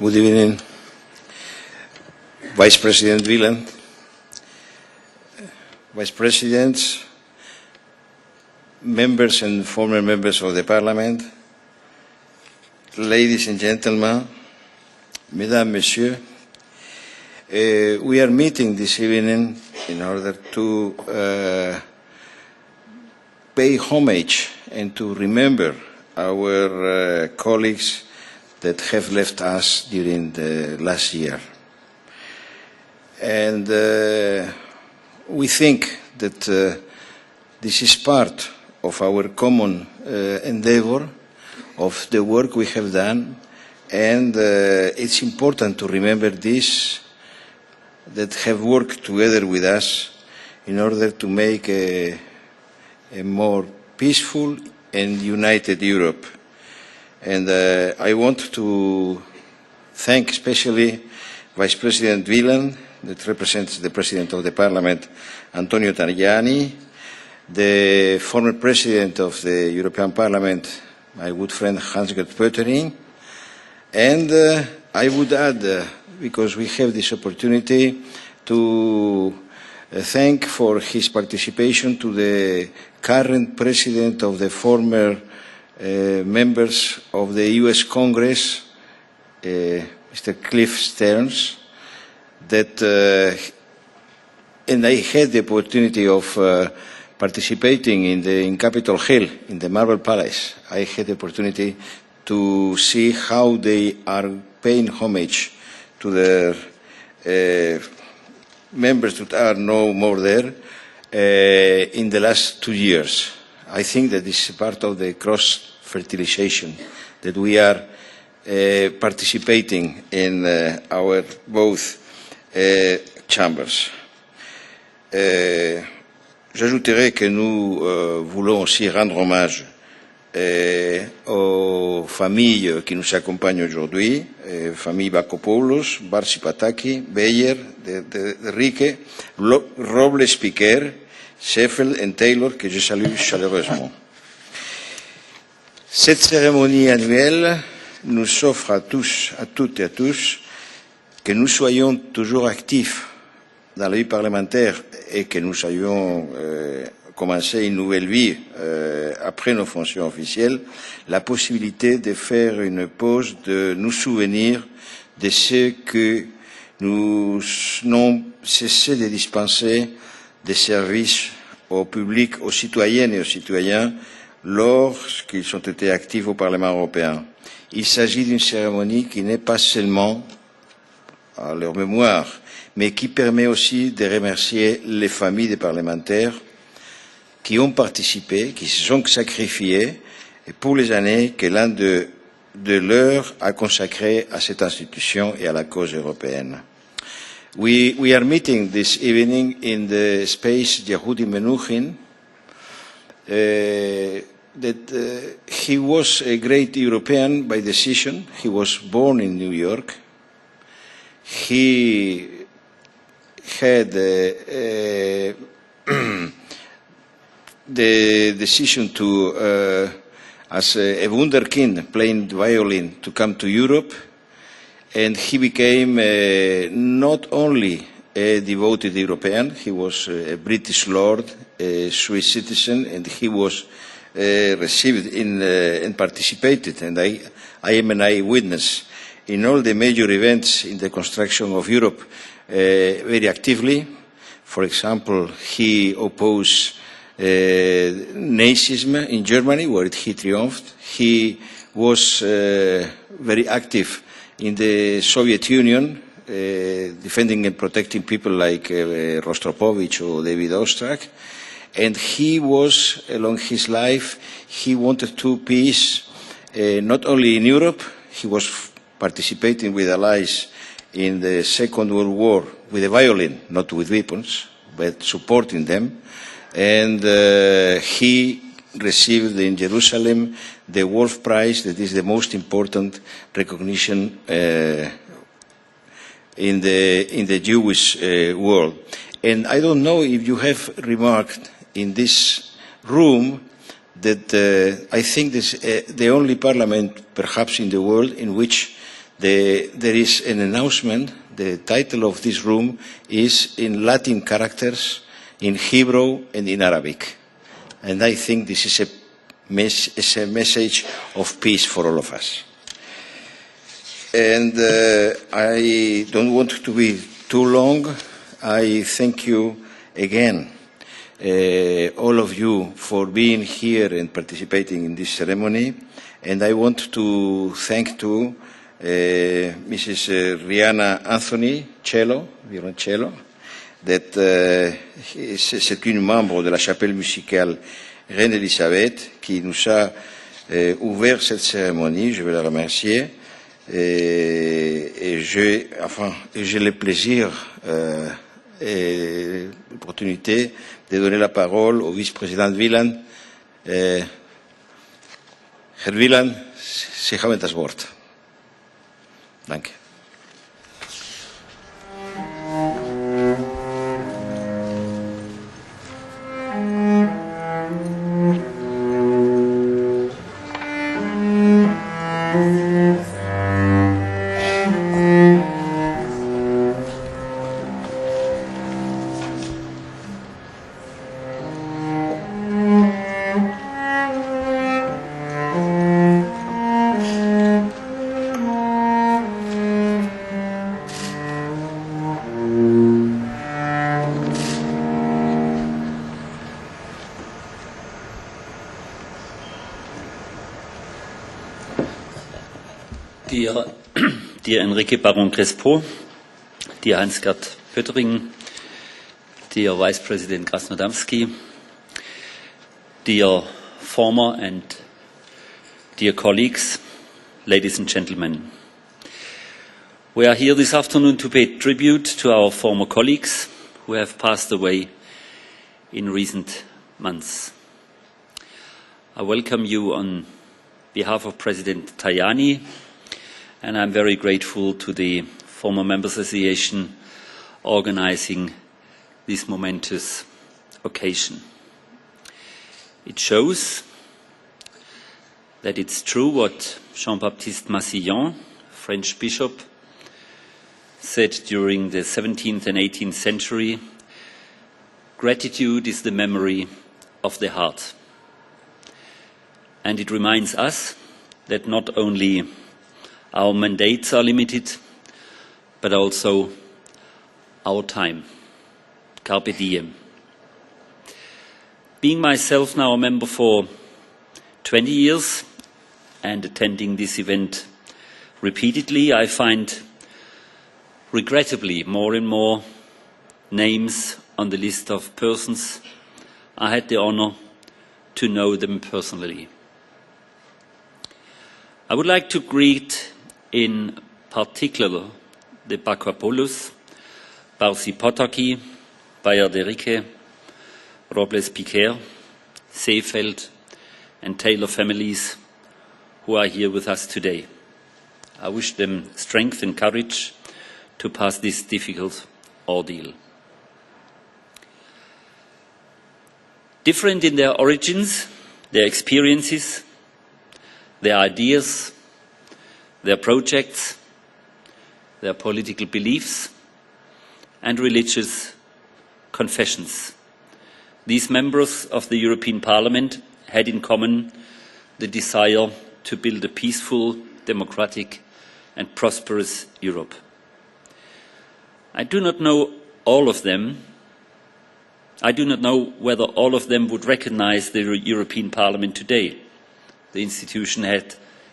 Good evening, Vice President Wieland, Vice Presidents, members and former members of the Parliament, ladies and gentlemen, Mesdames, Messieurs, we are meeting this evening in order to pay homage and to remember our colleagues that have left us during the last year. And we think that this is part of our common endeavor, of the work we have done, and it's important to remember this, that have worked together with us in order to make a more peaceful and united Europe. And I want to thank especially Vice President Wieland, that represents the President of the Parliament, Antonio Tajani, the former President of the European Parliament, my good friend Hans-Gert Pöttering, and I would add, because we have this opportunity, to thank for his participation to the current President of the former members of the US Congress, Mr. Cliff Stearns, that and I had the opportunity of participating in Capitol Hill, in the Marble Palace. I had the opportunity to see how they are paying homage to their members that are no more there in the last 2 years. I think that this is part of the cross-fertilization, that we are participating in our both chambers. J'ajouterai que nous voulons aussi rendre hommage aux familles qui nous accompagnent aujourd'hui, famille Bakopoulos, Barsi Pataki, Beyer, de Rique, Robles Piquer, Sheffield et Taylor, que je salue chaleureusement. Cette cérémonie annuelle nous offre à tous, à toutes et à tous, que nous soyons toujours actifs dans la vie parlementaire et que nous ayons commencé une nouvelle vie après nos fonctions officielles, la possibilité de faire une pause, de nous souvenir de ce que nous n'avons cessé de dispenser des services au public, aux citoyennes et aux citoyens lorsqu'ils ont été actifs au Parlement européen. Il s'agit d'une cérémonie qui n'est pas seulement à leur mémoire, mais qui permet aussi de remercier les familles des parlementaires qui ont participé, qui se sont sacrifiés et pour les années que l'un de leurs a consacrées à cette institution et à la cause européenne. We are meeting this evening in the space Yehudi Menuhin, that he was a great European by decision. He was born in New York. He had the decision to, as a wunderkind, playing the violin, to come to Europe. And he became not only a devoted European, he was a British lord, a Swiss citizen, and he was received in and participated, and I am an eyewitness in all the major events in the construction of Europe very actively. For example, he opposed Nazism in Germany, where he triumphed. He was very active in the Soviet Union, defending and protecting people like Rostropovich or David Oistrakh. And he was, along his life, he wanted to peace, not only in Europe. He was participating with allies in the Second World War with a violin, not with weapons, but supporting them. And he received in Jerusalem the Wolf Prize, that is the most important recognition in the Jewish world. And I don't know if you have remarked in this room that I think this is the only parliament, perhaps in the world, in which there is an announcement. The title of this room is in Latin characters, in Hebrew and in Arabic. And I think this is a message of peace for all of us. And I don't want to be too long. I thank you again, all of you, for being here and participating in this ceremony. And I want to thank too Mrs. Rihanna Anthony, violoncello, c'est une membre de la chapelle musicale Reine Elisabeth qui nous a ouvert cette cérémonie. Je veux la remercier. Et j'ai le plaisir et l'opportunité de donner la parole au vice-président Wieland. Herr Wieland, Sie haben das Wort. Danke. Dear Enrique Baron Crespo, dear Hans-Gert Pöttering, dear Vice President Krasnodębski, dear former and dear colleagues, ladies and gentlemen. We are here this afternoon to pay tribute to our former colleagues who have passed away in recent months. I welcome you on behalf of President Tajani, and I'm very grateful to the former Members Association organizing this momentous occasion. It shows that it's true what Jean-Baptiste Massillon, French bishop, said during the 17th and 18th century: gratitude is the memory of the heart. And it reminds us that not only our mandates are limited, but also our time. Carpe diem. Being myself now a member for 20 years and attending this event repeatedly, I find, regrettably, more and more names on the list of persons I had the honor to know them personally. I would like to greet in particular the Bakopoulos, Barsi Potocki, Bayer-Derike, Robles-Piquer, Seefeld and Taylor families who are here with us today. I wish them strength and courage to pass this difficult ordeal. Different in their origins, their experiences, their ideas, their projects, their political beliefs and religious confessions. These members of the European Parliament had in common the desire to build a peaceful, democratic and prosperous Europe. I do not know all of them. I do not know whether all of them would recognize the European Parliament today. The institution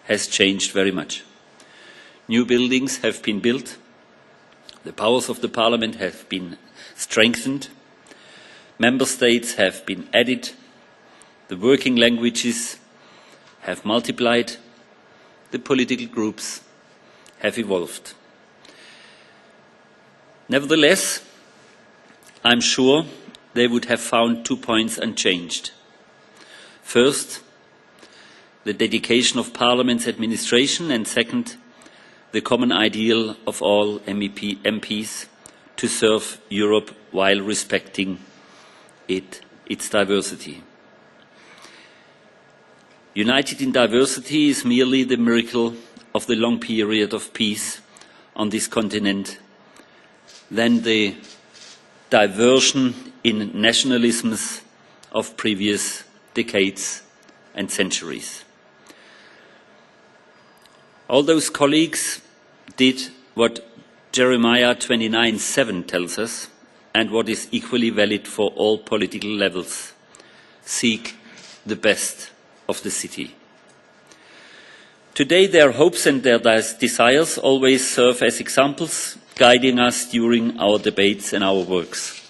has changed very much. New buildings have been built. The powers of the Parliament have been strengthened. Member states have been added. The working languages have multiplied. The political groups have evolved. Nevertheless, I'm sure they would have found 2 points unchanged. First, the dedication of Parliament's administration, and second, the common ideal of all MPs to serve Europe while respecting its diversity. United in diversity is merely the miracle of the long period of peace on this continent than the diversion in nationalisms of previous decades and centuries. All those colleagues did what Jeremiah 29:7 tells us, and what is equally valid for all political levels: seek the best of the city. Today, their hopes and their desires always serve as examples, guiding us during our debates and our works.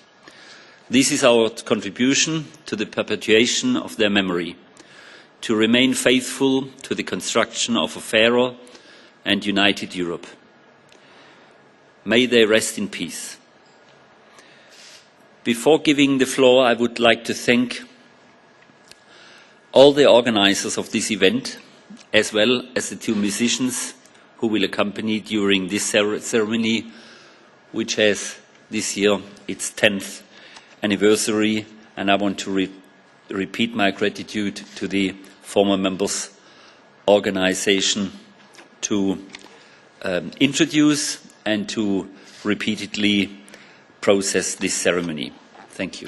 This is our contribution to the perpetuation of their memory, to remain faithful to the construction of a fairer and united Europe. May they rest in peace. Before giving the floor, I would like to thank all the organizers of this event, as well as the two musicians who will accompany during this ceremony, which has this year its 10th anniversary, and I want to repeat my gratitude to the former members' organization to introduce and to repeatedly process this ceremony. Thank you.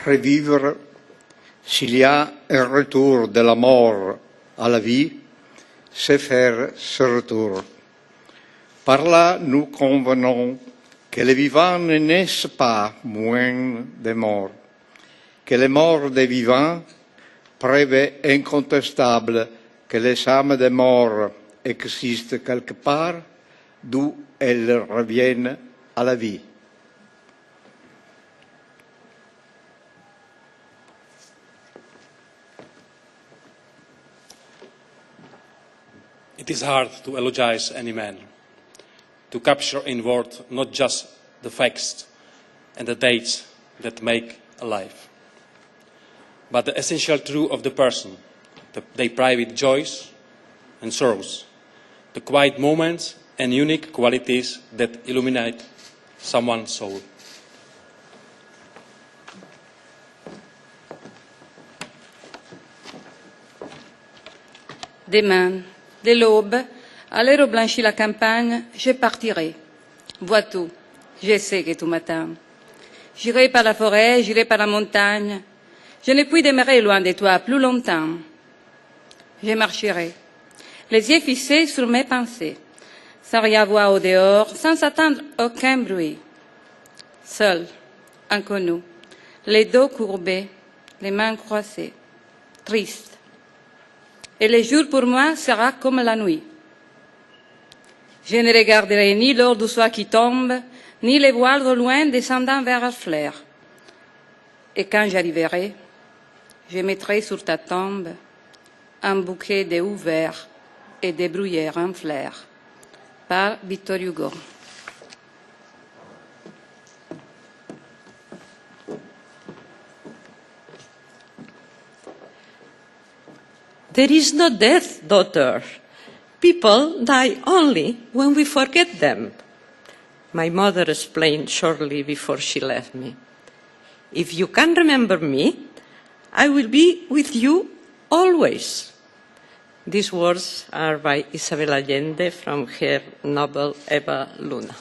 Revivre, s'il y a un retour de la mort à la vie, c'est faire ce retour. Par là, nous convenons que les vivants ne naissent pas moins des morts, que les morts des vivants, preuve incontestable que les âmes des morts existent quelque part, d'où elles reviennent à la vie. It is hard to eulogize any man, to capture in words not just the facts and the dates that make a life, but the essential truth of the person, their private joys and sorrows, the quiet moments and unique qualities that illuminate someone's soul. Demain, dès l'aube, à l'heure où blanchit la campagne, je partirai. Vois tout, je sais que tout m'attend. J'irai par la forêt, j'irai par la montagne. Je ne puis demeurer loin de toi plus longtemps. Je marcherai, les yeux fixés sur mes pensées, sans rien voir au dehors, sans attendre aucun bruit. Seul, inconnu, les dos courbés, les mains croisées, triste. Et le jour pour moi sera comme la nuit. Je ne regarderai ni l'or du soir qui tombe, ni les voiles au loin descendant vers la fleur. Et quand j'arriverai, je mettrai sur ta tombe un bouquet de houes verts et de bruyères en fleurs. Par Victor Hugo. There is no death, daughter. People die only when we forget them. My mother explained shortly before she left me. If you can remember me, I will be with you always. These words are by Isabel Allende from her novel Eva Luna.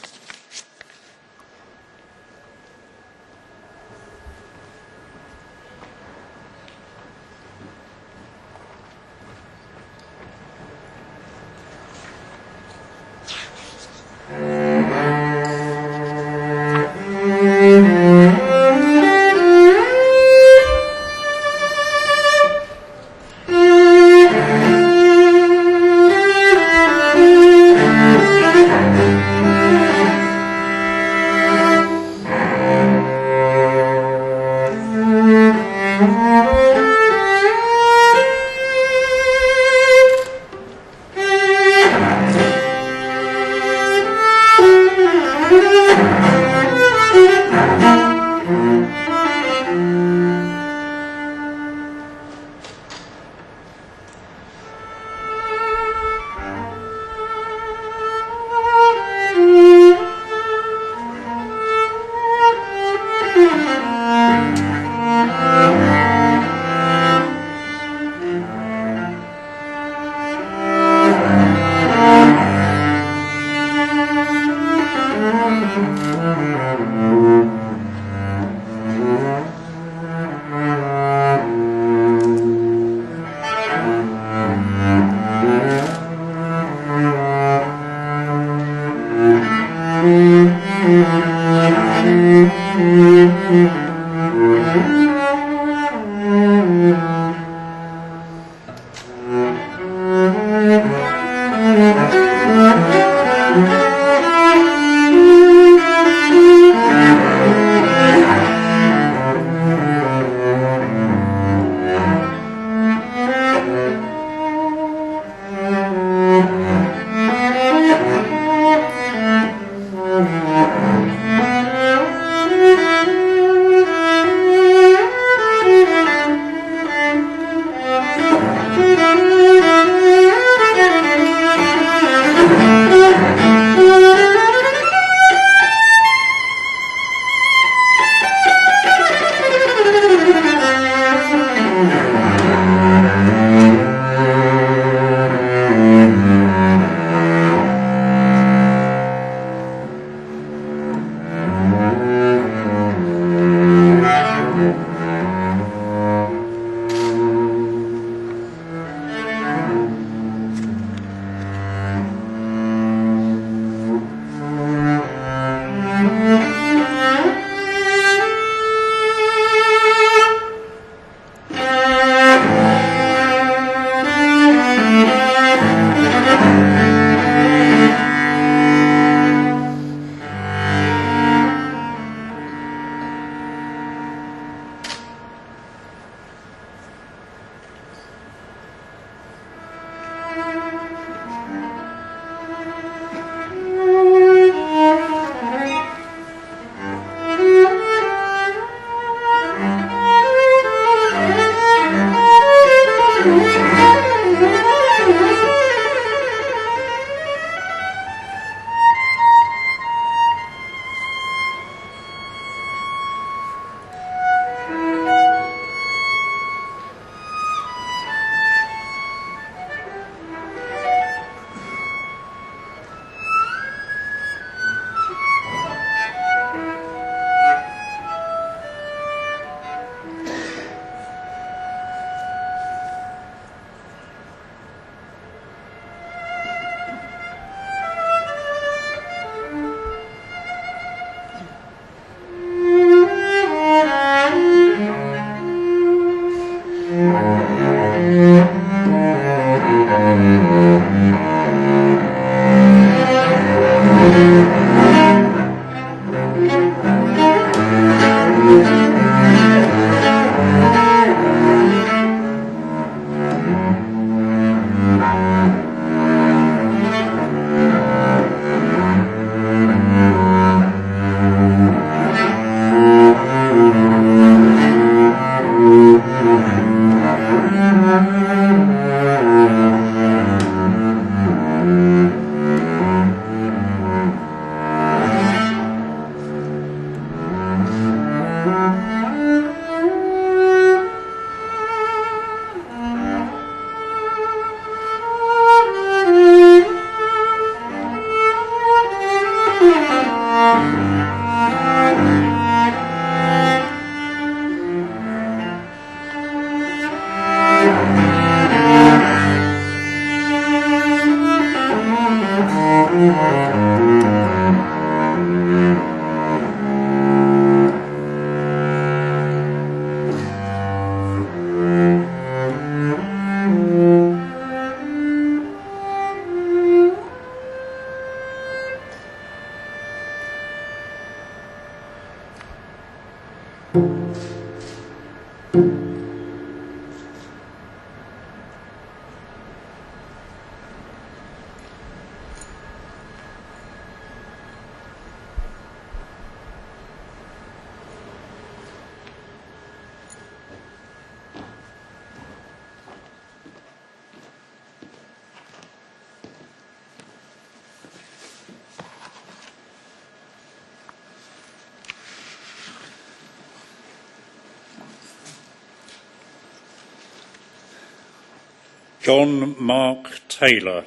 John Mark Taylor.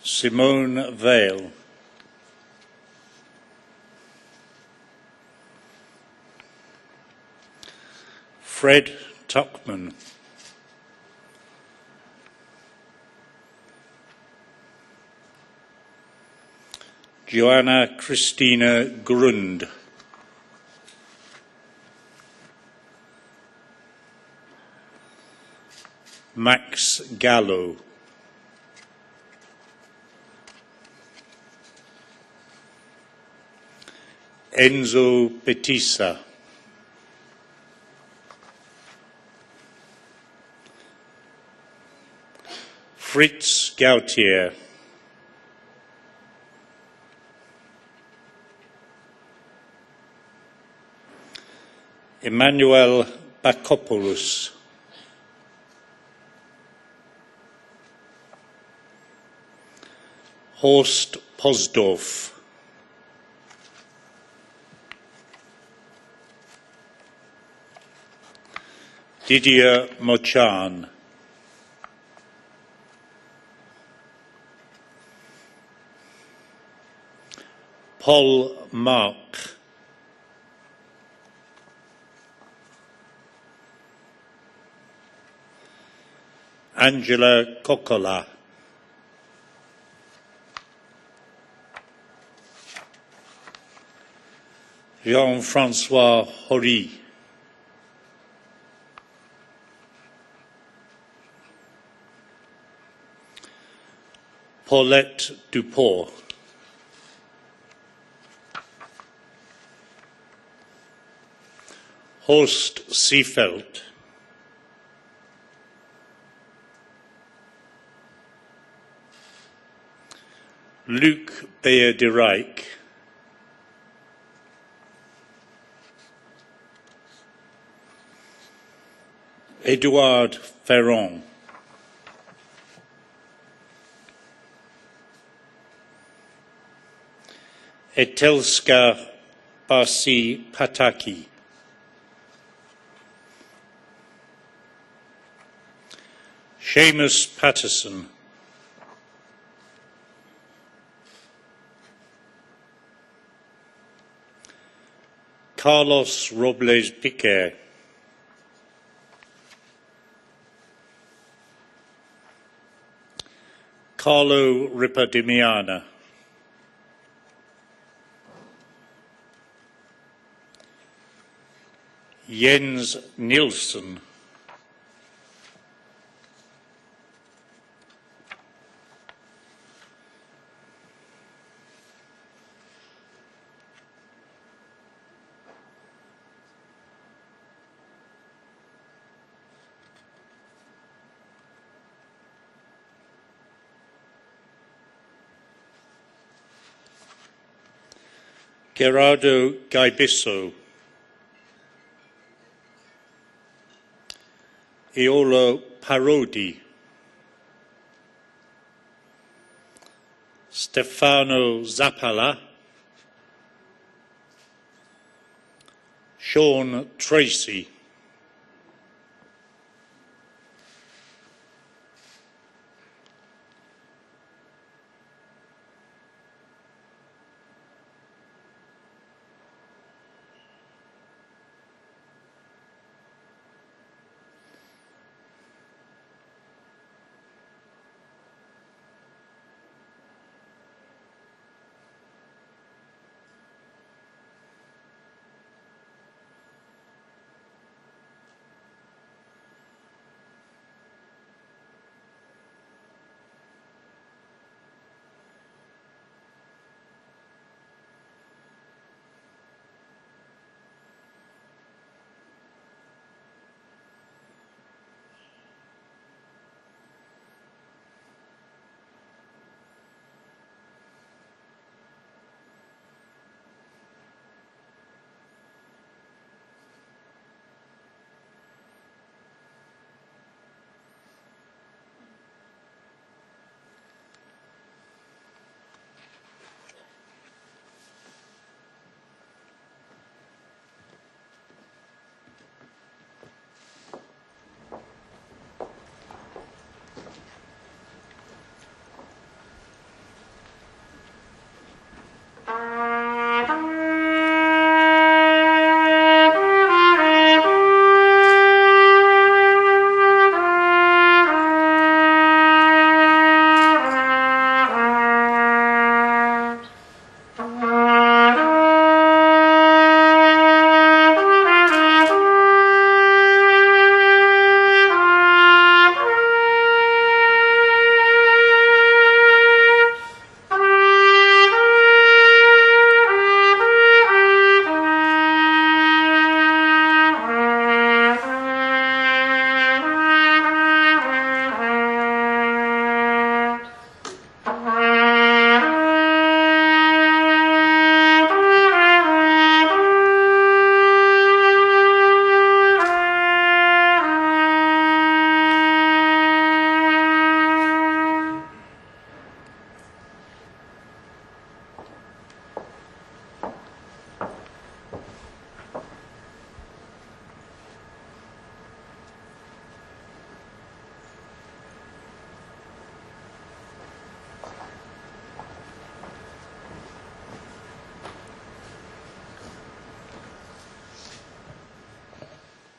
Simone Veil. Fred Tuckman. Joanna Christina Grund. Max Gallo. Enzo Petissa. Fritz Gautier. Emmanuel Bakopoulos. Horst Posdorf. Didier Mochan. Paul Mark. Angela Coccola. Jean-François Horry. Paulette Dupont. Horst Seefeld. Luc Beyer de Rijk. Edouard Ferrand. Etelska Basi Pataki. Seamus Patterson. Carlos Robles Piquer. Carlo Ripa-Dimiana. Jens Nielsen. Gerardo Gaibiso. Eolo Parodi. Stefano Zappala. Sean Tracy.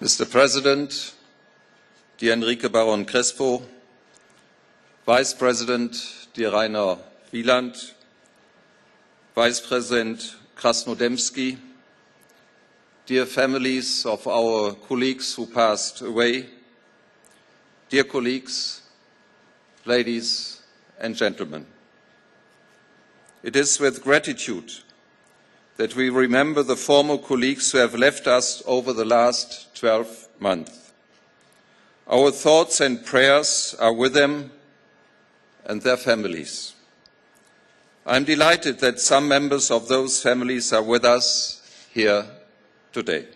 Mr. President, dear Enrique Baron Crespo, Vice President, dear Rainer Wieland, Vice President Krasnodębski, dear families of our colleagues who passed away, dear colleagues, ladies and gentlemen. It is with gratitude that we remember the former colleagues who have left us over the last 12 months. Our thoughts and prayers are with them and their families. I am delighted that some members of those families are with us here today.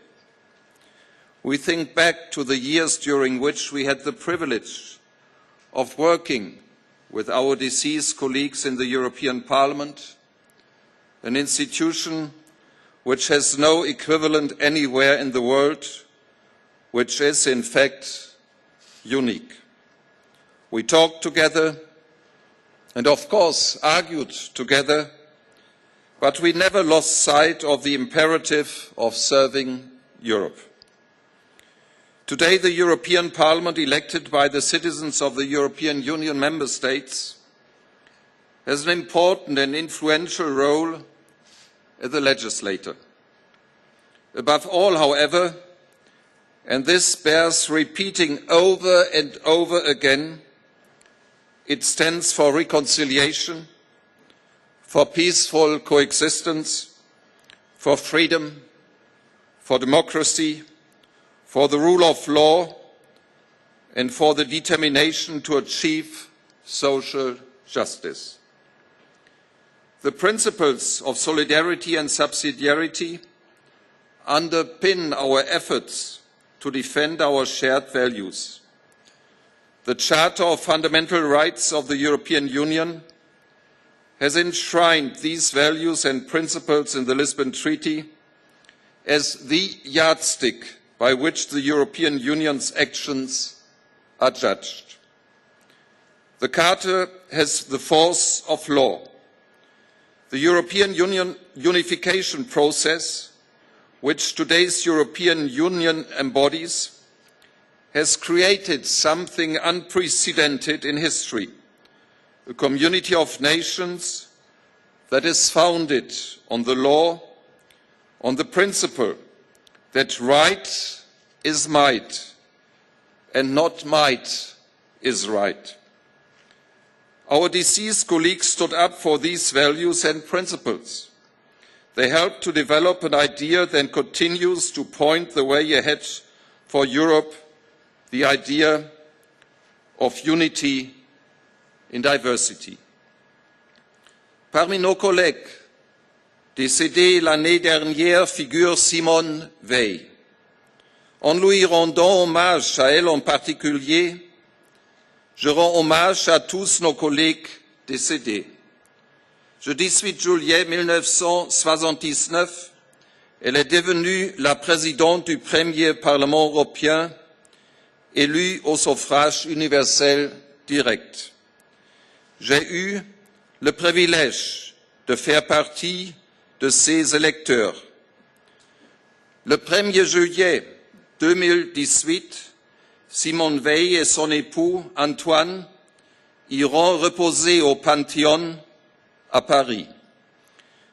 We think back to the years during which we had the privilege of working with our deceased colleagues in the European Parliament, an institution which has no equivalent anywhere in the world, which is in fact unique. We talked together and of course argued together, but we never lost sight of the imperative of serving Europe. Today, the European Parliament, elected by the citizens of the European Union member states, has an important and influential role as a legislator. Above all, however, and this bears repeating over and over again. It stands for reconciliation, for peaceful coexistence, for freedom, for democracy, for the rule of law, and for the determination to achieve social justice. The principles of solidarity and subsidiarity underpin our efforts to defend our shared values. The Charter of Fundamental Rights of the European Union has enshrined these values and principles in the Lisbon Treaty as the yardstick by which the European Union's actions are judged. The Charter has the force of law. The European Union unification process, which today's European Union embodies, has created something unprecedented in history, a community of nations that is founded on the law, on the principle that right is might and not might is right. Our deceased colleagues stood up for these values and principles. They helped to develop an idea that continues to point the way ahead for Europe, the idea of unity in diversity. Parmi nos collègues décédés l'année dernière figure Simone Veil. En lui rendant hommage à elle en particulier, je rends hommage à tous nos collègues décédés. Le 18 juillet 1979, elle est devenue la présidente du premier Parlement européen, élue au suffrage universel direct. J'ai eu le privilège de faire partie de ses électeurs. Le 1er juillet 2018, Simone Veil et son époux Antoine iront reposer au Panthéon à Paris.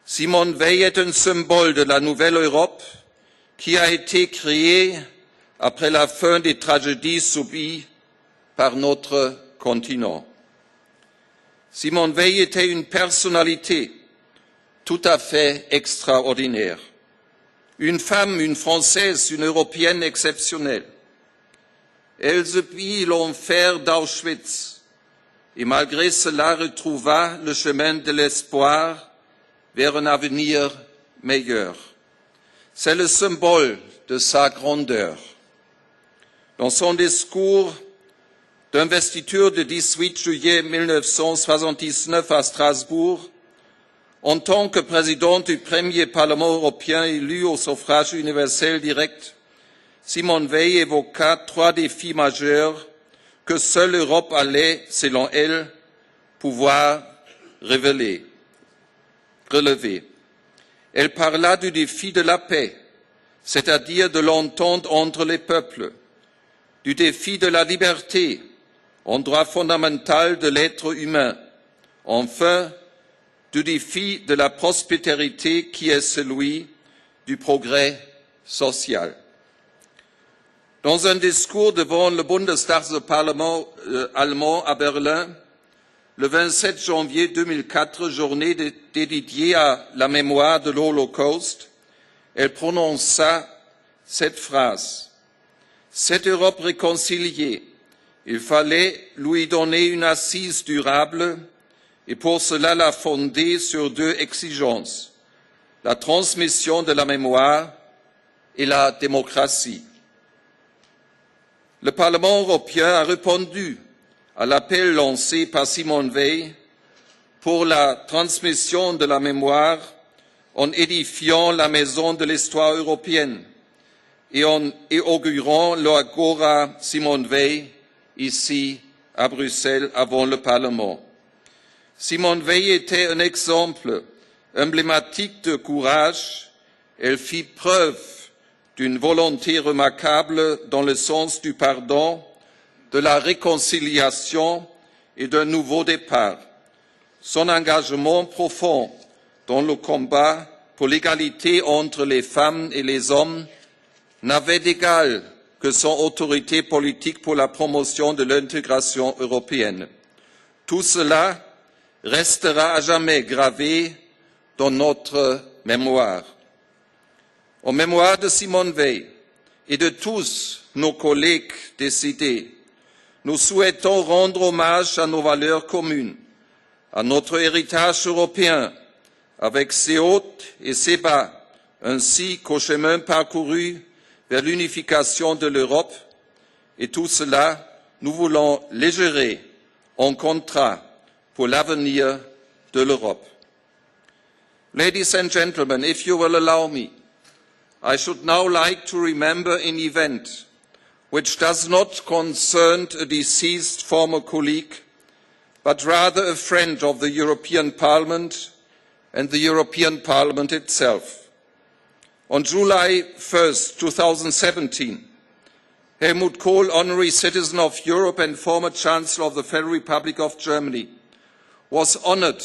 Simone Veil est un symbole de la nouvelle Europe qui a été créée après la fin des tragédies subies par notre continent. Simone Veil était une personnalité tout à fait extraordinaire. Une femme, une Française, une Européenne exceptionnelle. Elle subit l'enfer d'Auschwitz et malgré cela retrouva le chemin de l'espoir vers un avenir meilleur. C'est le symbole de sa grandeur. Dans son discours d'investiture du 18 juillet 1979 à Strasbourg, en tant que présidente du premier Parlement européen élu au suffrage universel direct, Simone Veil évoqua 3 défis majeurs que seule l'Europe allait, selon elle, pouvoir relever. Elle parla du défi de la paix, c'est-à-dire de l'entente entre les peuples, du défi de la liberté, un droit fondamental de l'être humain, enfin, du défi de la prospérité qui est celui du progrès social. Dans un discours devant le Bundestagsparlement allemand à Berlin, le 27 janvier 2004, journée dédiée à la mémoire de l'Holocauste, elle prononça cette phrase. Cette Europe réconciliée, il fallait lui donner une assise durable et pour cela la fonder sur 2 exigences, la transmission de la mémoire et la démocratie. Le Parlement européen a répondu à l'appel lancé par Simone Veil pour la transmission de la mémoire en édifiant la Maison de l'Histoire européenne et en inaugurant l'Agora Simone Veil ici à Bruxelles avant le Parlement. Simone Veil était un exemple emblématique de courage. Elle fit preuve d'une volonté remarquable dans le sens du pardon, de la réconciliation et d'un nouveau départ. Son engagement profond dans le combat pour l'égalité entre les femmes et les hommes n'avait d'égal que son autorité politique pour la promotion de l'intégration européenne. Tout cela restera à jamais gravé dans notre mémoire. En mémoire de Simone Veil et de tous nos collègues décédés, nous souhaitons rendre hommage à nos valeurs communes, à notre héritage européen, avec ses hauts et ses bas, ainsi qu'au chemin parcouru vers l'unification de l'Europe, et tout cela, nous voulons les gérer en contrat pour l'avenir de l'Europe. Ladies and gentlemen, if you will allow me, I should now like to remember an event which does not concern a deceased former colleague, but rather a friend of the European Parliament and the European Parliament itself. On July 1st, 2017, Helmut Kohl, Honorary Citizen of Europe and former Chancellor of the Federal Republic of Germany, was honoured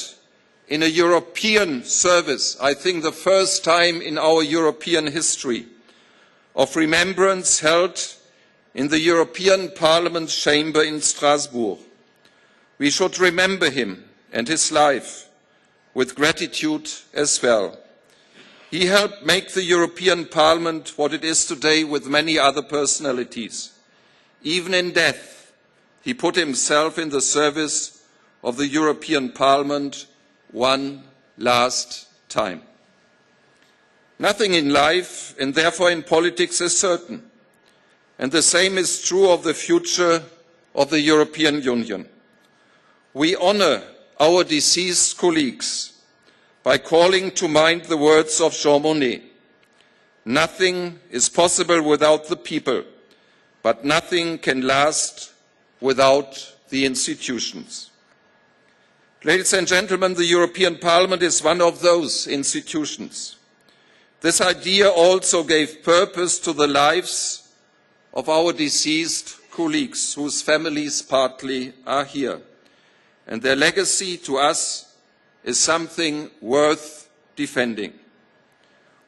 in a European service, I think the first time in our European history, of remembrance held in the European Parliament's chamber in Strasbourg. We should remember him and his life with gratitude as well. He helped make the European Parliament what it is today with many other personalities. Even in death, he put himself in the service of the European Parliament one last time. Nothing in life, and therefore in politics, is certain. And the same is true of the future of the European Union. We honour our deceased colleagues by calling to mind the words of Jean Monnet. Nothing is possible without the people, but nothing can last without the institutions. Ladies and gentlemen, the European Parliament is one of those institutions. This idea also gave purpose to the lives of our deceased colleagues, whose families partly are here. And their legacy to us is something worth defending.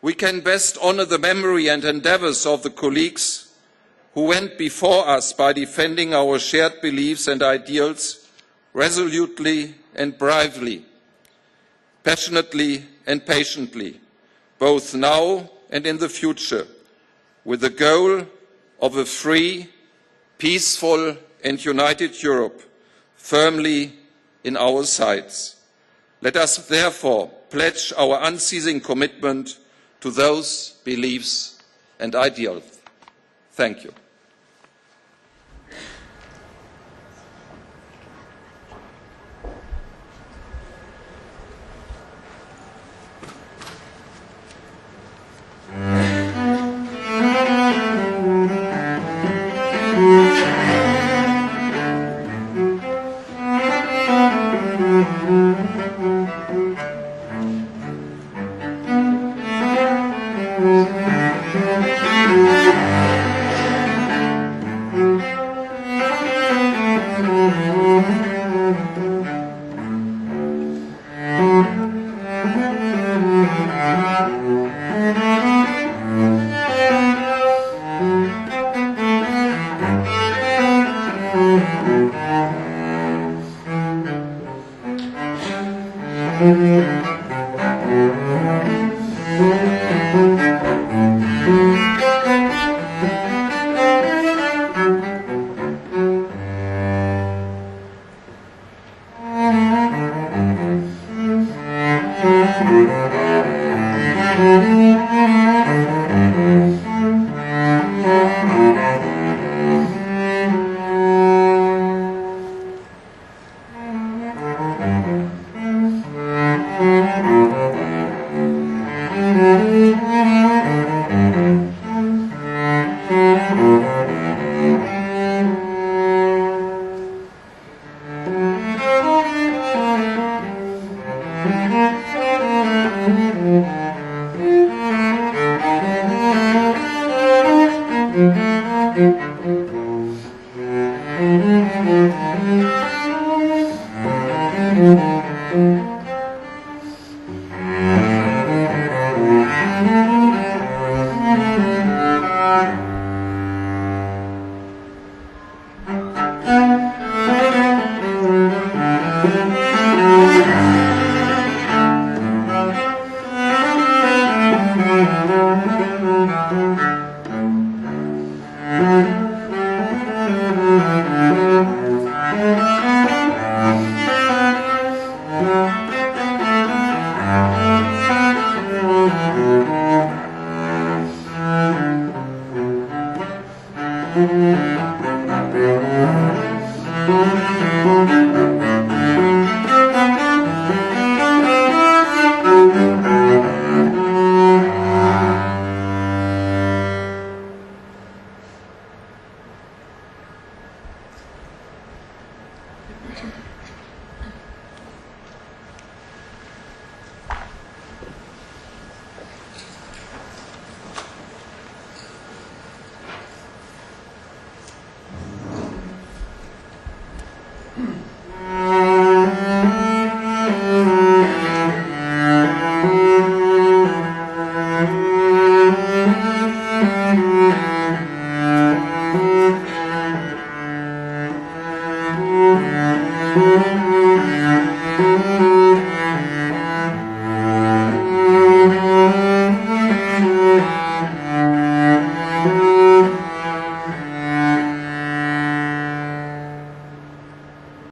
We can best honour the memory and endeavours of the colleagues who went before us by defending our shared beliefs and ideals resolutely and bravely, passionately and patiently, both now and in the future, with the goal of a free, peaceful and united Europe firmly in our sights. Let us therefore pledge our unceasing commitment to those beliefs and ideals. Thank you.